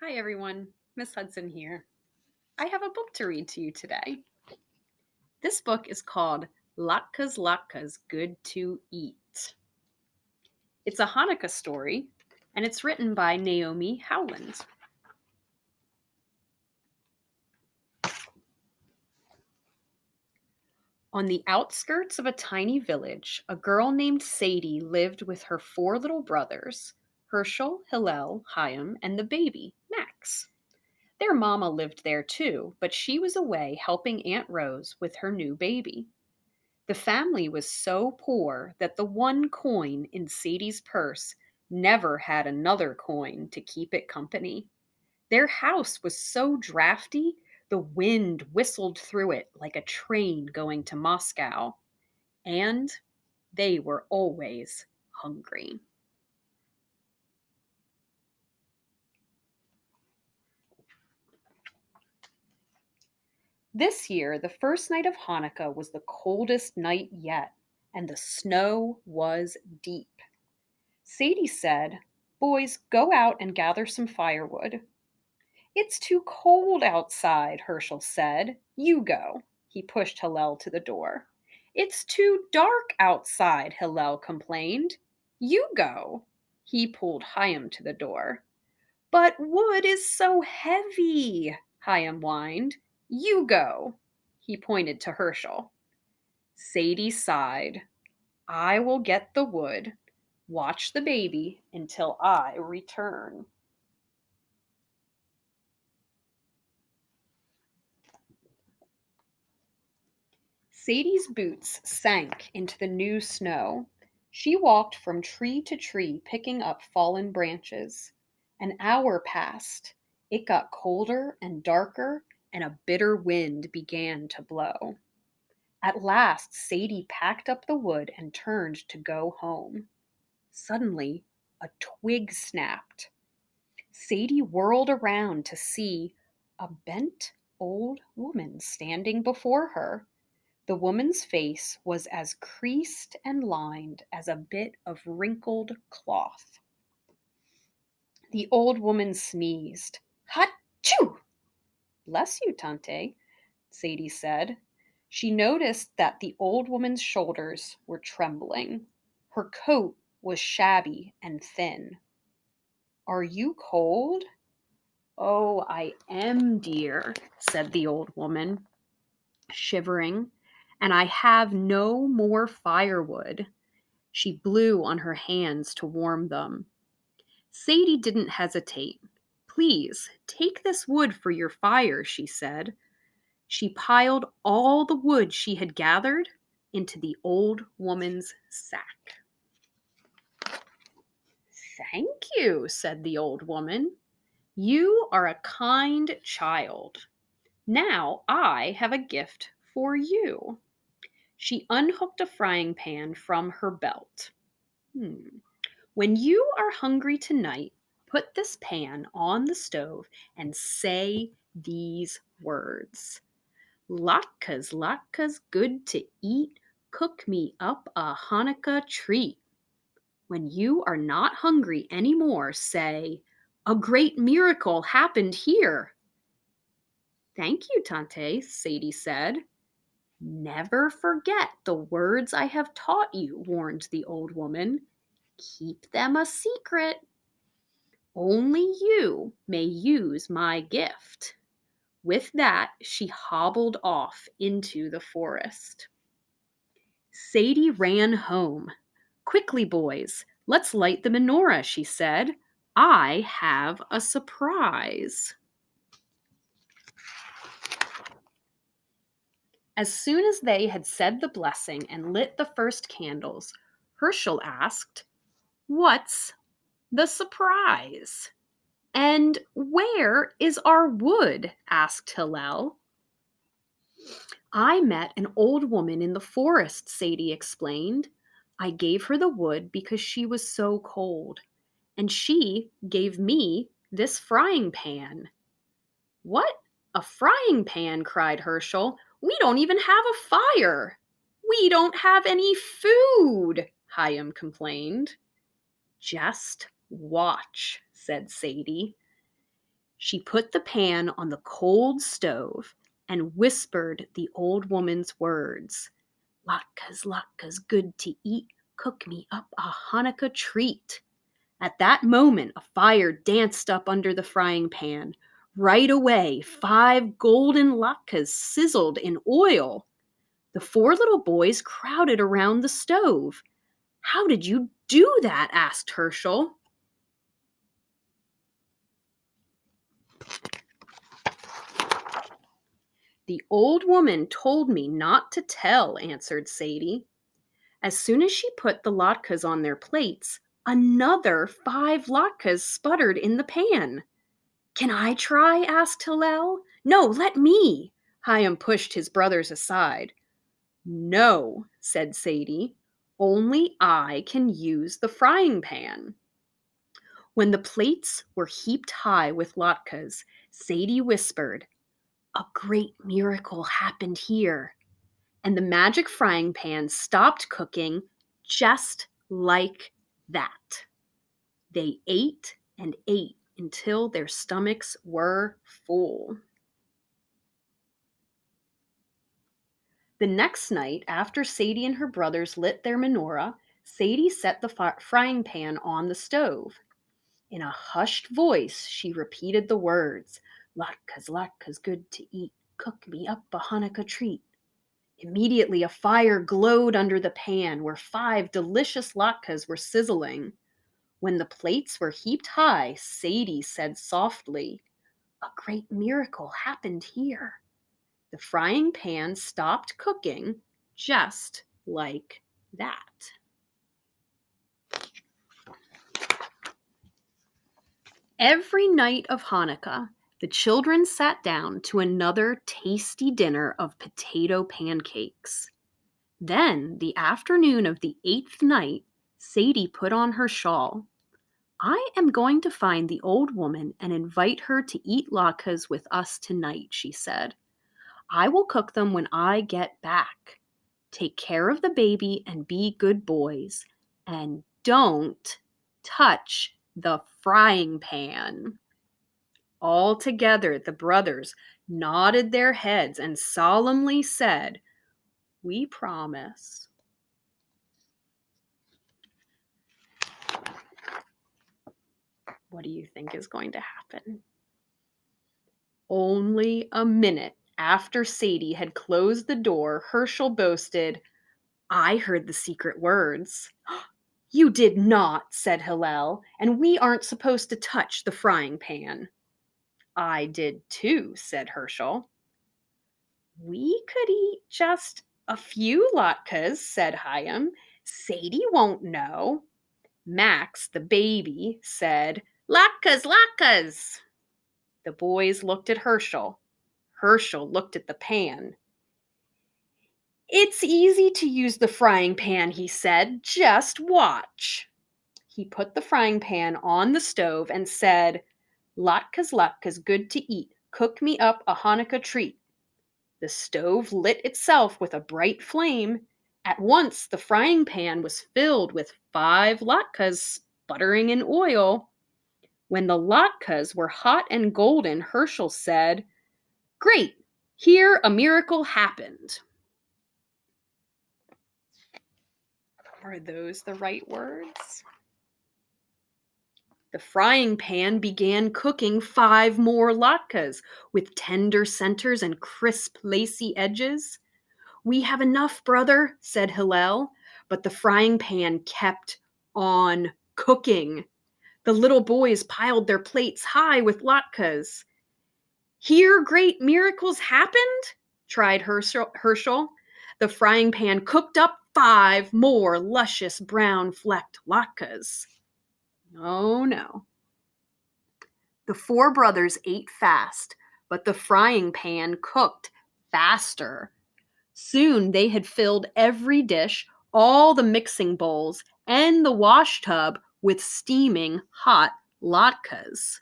Hi everyone, Miss Hudson here. I have a book to read to you today. This book is called Latkes Good to Eat. It's a Hanukkah story, and it's written by Naomi Howland. On the outskirts of a tiny village, a girl named Sadie lived with her four little brothers, Herschel, Hillel, Chaim, and the baby, Max. Their mama lived there too, but she was away helping Aunt Rose with her new baby. The family was so poor that the one coin in Sadie's purse never had another coin to keep it company. Their house was so drafty, the wind whistled through it like a train going to Moscow. And they were always hungry. This year, the first night of Hanukkah was the coldest night yet, and the snow was deep. Sadie said, "Boys, go out and gather some firewood." "It's too cold outside," Herschel said. "You go." He pushed Hillel to the door. "It's too dark outside," Hillel complained. "You go." He pulled Chaim to the door. "But wood is so heavy," Chaim whined. "You go." He pointed to Herschel. Sadie sighed. "I will get the wood. Watch the baby until I return." Sadie's boots sank into the new snow. She walked from tree to tree, picking up fallen branches. An hour passed. It got colder and darker, and a bitter wind began to blow. At last, Sadie packed up the wood and turned to go home. Suddenly, a twig snapped. Sadie whirled around to see a bent old woman standing before her. The woman's face was as creased and lined as a bit of wrinkled cloth. The old woman sneezed. "Hachoo!" "Bless you, Tante," Sadie said. She noticed that the old woman's shoulders were trembling. Her coat was shabby and thin. "Are you cold?" "Oh, I am, dear," said the old woman, shivering, "and I have no more firewood." She blew on her hands to warm them. Sadie didn't hesitate. "Please, take this wood for your fire," she said. She piled all the wood she had gathered into the old woman's sack. "Thank you," said the old woman. "You are a kind child. Now I have a gift for you." She unhooked a frying pan from her belt. "When you are hungry tonight, put this pan on the stove and say these words. Latkes good to eat, cook me up a Hanukkah treat." When you are not hungry anymore, say, "A great miracle happened here." "Thank you, Tante," Sadie said. "Never forget the words I have taught you," warned the old woman. "Keep them a secret. Only you may use my gift." With that, she hobbled off into the forest. Sadie ran home. "Quickly, boys, let's light the menorah," she said. "I have a surprise." As soon as they had said the blessing and lit the first candles, Herschel asked, "What's the surprise?" "And where is our wood?" asked Hillel. "I met an old woman in the forest," Sadie explained. "I gave her the wood because she was so cold, and she gave me this frying pan." "What? A frying pan?" cried Herschel. "We don't even have a fire." "We don't have any food," Chaim complained. "Just watch," said Sadie. She put the pan on the cold stove and whispered the old woman's words. Latkes, latkes, good to eat, cook me up a Hanukkah treat. At that moment, a fire danced up under the frying pan. Right away, 5 golden latkes sizzled in oil. The 4 little boys crowded around the stove. How did you do that? Asked Herschel. The old woman told me not to tell, answered Sadie. As soon as she put the latkes on their plates, another 5 latkes sputtered in the pan. Can I try? Asked Hillel. No, let me. Chaim pushed his brothers aside. No, said Sadie. Only I can use the frying pan. When the plates were heaped high with latkes, Sadie whispered, a great miracle happened here. And the magic frying pan stopped cooking just like that. They ate and ate until their stomachs were full. The next night, after Sadie and her brothers lit their menorah, Sadie set the frying pan on the stove. In a hushed voice, she repeated the words, Latkes, latkes, good to eat, cook me up a Hanukkah treat. Immediately, a fire glowed under the pan where 5 delicious latkes were sizzling. When the plates were heaped high, Sadie said softly, a great miracle happened here. The frying pan stopped cooking just like that. Every night of Hanukkah, the children sat down to another tasty dinner of potato pancakes. Then, the afternoon of the 8th night, Sadie put on her shawl. I am going to find the old woman and invite her to eat latkes with us tonight, she said. I will cook them when I get back. Take care of the baby and be good boys. And don't touch the frying pan. All together, the brothers nodded their heads and solemnly said, we promise. What do you think is going to happen? Only a minute after Sadie had closed the door, Herschel boasted, I heard the secret words. You did not, said Hillel, and we aren't supposed to touch the frying pan. I did too, said Herschel. We could eat just a few latkes, said Chaim. Sadie won't know. Max, the baby, said, Latkes, latkes. The boys looked at Herschel. Herschel looked at the pan. It's easy to use the frying pan, he said. Just watch. He put the frying pan on the stove and said, Latkes, latkes, good to eat. Cook me up a Hanukkah treat. The stove lit itself with a bright flame. At once the frying pan was filled with 5 latkes sputtering in oil. When the latkes were hot and golden, Herschel said, Great, here a miracle happened. Are those the right words? The frying pan began cooking 5 more latkes with tender centers and crisp, lacy edges. We have enough, brother, said Hillel, but the frying pan kept on cooking. The little boys piled their plates high with latkes. Here great miracles happened? Tried Herschel. The frying pan cooked up 5 more luscious brown-flecked latkes. Oh no. The 4 brothers ate fast, but the frying pan cooked faster. Soon they had filled every dish, all the mixing bowls, and the wash tub with steaming hot latkes.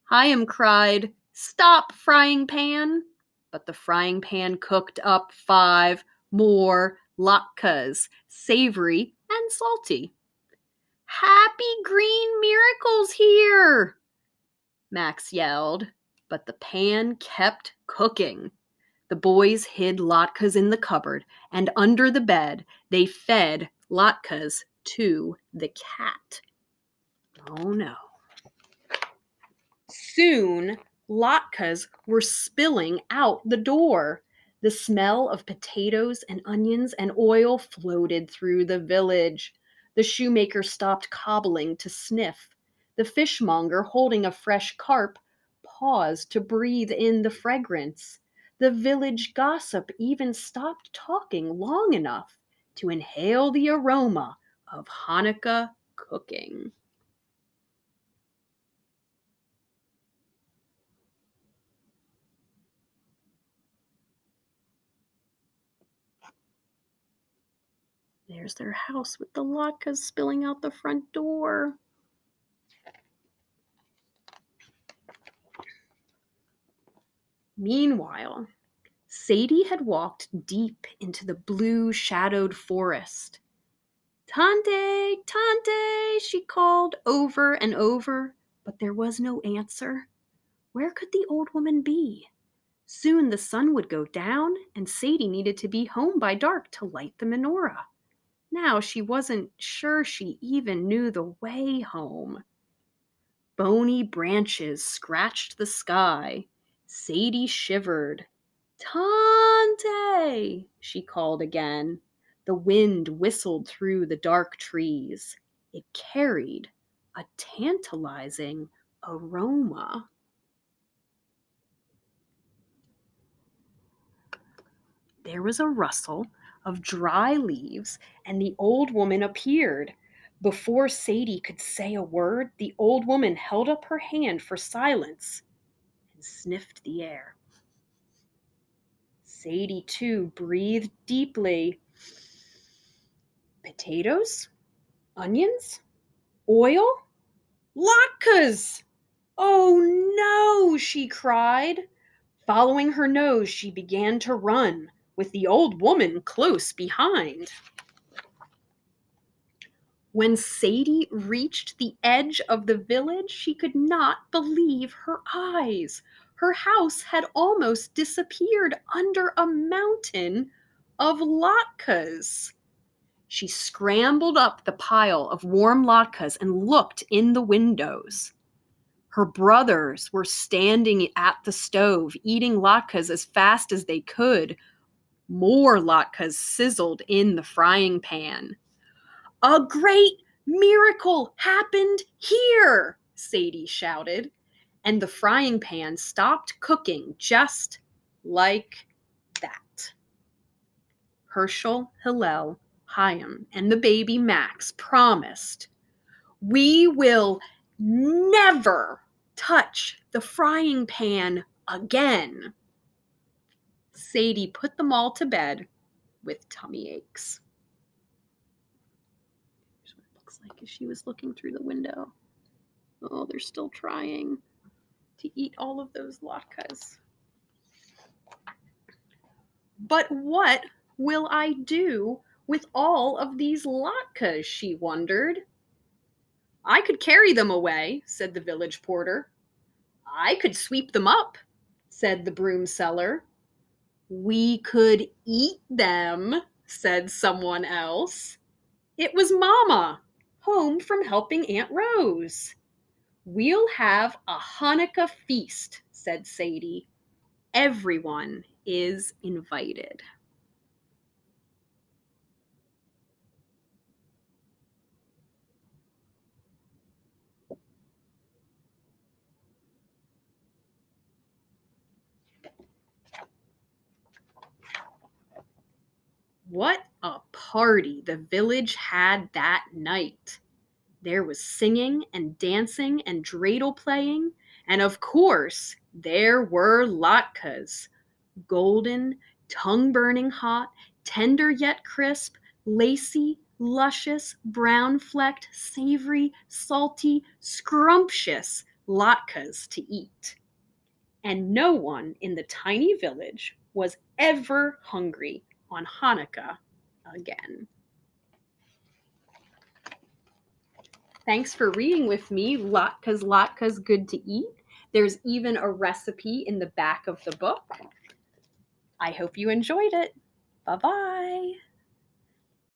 Chaim cried, Stop, frying pan! But the frying pan cooked up 5 more latkes, savory and salty. Happy green miracles here! Max yelled, but the pan kept cooking. The boys hid latkes in the cupboard, and under the bed they fed latkes to the cat. Oh no. Soon, latkes were spilling out the door. The smell of potatoes and onions and oil floated through the village. The shoemaker stopped cobbling to sniff. The fishmonger, holding a fresh carp, paused to breathe in the fragrance. The village gossip even stopped talking long enough to inhale the aroma of Hanukkah cooking. There's their house with the latkes spilling out the front door. Meanwhile, Sadie had walked deep into the blue-shadowed forest. "Tante, Tante," she called over and over, but there was no answer. Where could the old woman be? Soon the sun would go down, and Sadie needed to be home by dark to light the menorah. Now she wasn't sure she even knew the way home. Bony branches scratched the sky. Sadie shivered. "Tante!" she called again. The wind whistled through the dark trees. It carried a tantalizing aroma. There was a rustle of dry leaves, and the old woman appeared. Before Sadie could say a word, the old woman held up her hand for silence and sniffed the air. Sadie, too, breathed deeply. Potatoes? Onions? Oil? Latkes! "Oh no!" she cried. Following her nose, she began to run, with the old woman close behind. When Sadie reached the edge of the village, she could not believe her eyes. Her house had almost disappeared under a mountain of latkes. She scrambled up the pile of warm latkes and looked in the windows. Her brothers were standing at the stove, eating latkes as fast as they could. More latkes sizzled in the frying pan. "A great miracle happened here!" Sadie shouted, and the frying pan stopped cooking just like that. Herschel, Hillel, Chaim, and the baby Max promised, "We will never touch the frying pan again." Sadie put them all to bed with tummy aches. Here's what it looks like as she was looking through the window. Oh, they're still trying to eat all of those latkes. "But what will I do with all of these latkes?" she wondered. "I could carry them away," said the village porter. "I could sweep them up," said the broom seller. "We could eat them," said someone else. It was Mama, home from helping Aunt Rose. "We'll have a Hanukkah feast," said Sadie. "Everyone is invited." What a party the village had that night. There was singing and dancing and dreidel playing, and of course there were latkes. Golden, tongue-burning hot, tender yet crisp, lacy, luscious, brown-flecked, savory, salty, scrumptious latkes to eat. And no one in the tiny village was ever hungry on Hanukkah again. Thanks for reading with me, Latkes, Latkes, Good to Eat. There's even a recipe in the back of the book. I hope you enjoyed it. Bye bye.